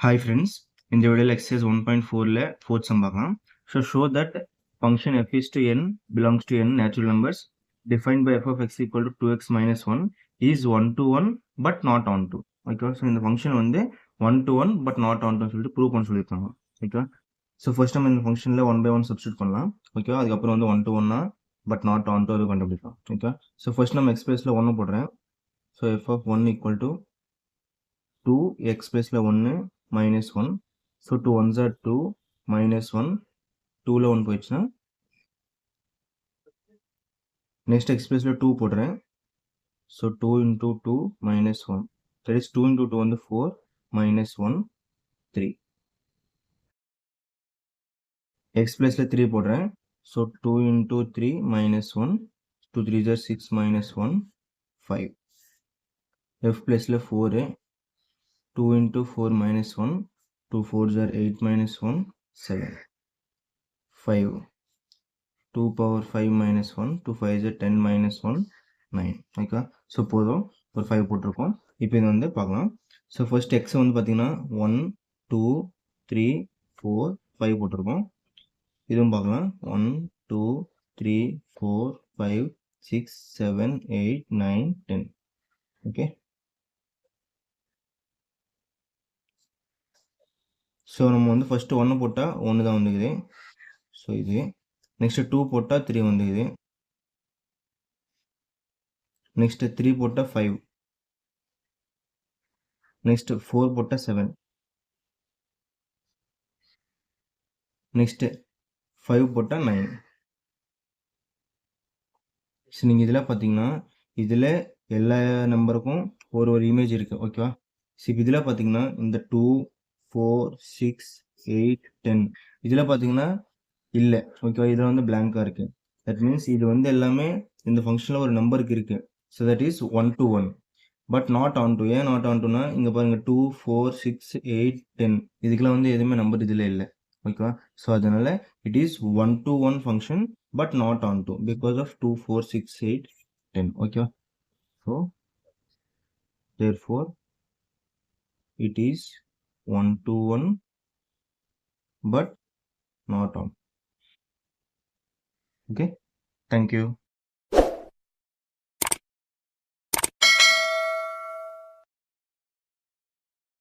Hi friends, in the video exercise 1.4 fourth sum பார்க்கலாம். So show that function f is to n belongs to n natural numbers defined by f of x equal to 2x minus 1 is 1 to 1 but not on to. Okay, so இந்த function வந்து 1 to 1 but not on to சொல்லிட்டு prove பண்ண சொல்லியிருக்காங்க. Okay, so first நம்ம இந்த functionல 1 by 1 substitute பண்ணலாம். Okay, அதுக்கப்புறம் வந்து 1 to 1 but not on to அது கண்டுபிடிக்கலாம். Okay, so first நம்ம x placeல 1 போடுறேன். So f of 1 equal to 2 x placeல 1 minus 1. So 2 1s are 2 minus 1. 2ல 1 போயிடுச்சுன்னா next x placeல 2 போடுறேன். So 2 into 2 minus 1. That is 2 into 2 வந்து 4 minus 1 3. x placeல 3 போடுறேன். So 2 into 3 minus 1. 2 3s are 6 minus 1 5. f placeல 4 2 into 4 minus 1. 2 4s are 8 minus 1 7. 5. 2 power 5 minus 1. 2 5 is 10 minus 1 9. Okay, so போதும், ஒரு 5 போட்டிருக்கோம். இப்போ இது வந்து பார்க்கலாம். ஸோ ஃபர்ஸ்ட் எக்ஸ் வந்து பார்த்தீங்கன்னா 1 2 3 4 5 போட்டிருக்கோம். இதுவும் பார்க்கலாம். 1 2 3 4 5 6 7 8 9 10. ஓகே, ஸோ நம்ம வந்து ஃபஸ்ட்டு 1 போட்டால் 1 தான் வந்துக்குது. ஸோ இது நெக்ஸ்ட்டு 2 போட்டால் 3 வந்துக்குது. நெக்ஸ்ட்டு 3 போட்டால் 5. நெக்ஸ்ட்டு 4 போட்டால் 7. நெக்ஸ்ட்டு 5 போட்டால் 9. ஸோ நீங்கள் இதில் பார்த்தீங்கன்னா இதில் எல்லா நம்பருக்கும் ஒரு இமேஜ் இருக்குது. ஓகேவா, ஸோ இப்போ இதில் பார்த்தீங்கன்னா இந்த 2 4 6 8 10 இதில் பார்த்தீங்கன்னா இல்லை. ஓகேவா, இதில் வந்து பிளாங்காக இருக்குது. தட் மீன்ஸ் இது வந்து எல்லாமே இந்த ஃபங்க்ஷனில் ஒரு நம்பருக்கு இருக்குது. So that is 1 to 1 but not on to. ஏன் நாட் ஆன் டுனா இங்கே பாருங்கள் 2 4 6 8 10 இதுக்கெல்லாம் வந்து எதுவுமே நம்பர் இதில் இல்லை. ஓகேவா, ஸோ அதனால் it is 1 to 1 function but not on to because of 2 4 6 8 10. okay, so therefore it is 1 to 1 but not on. Okay, thank you.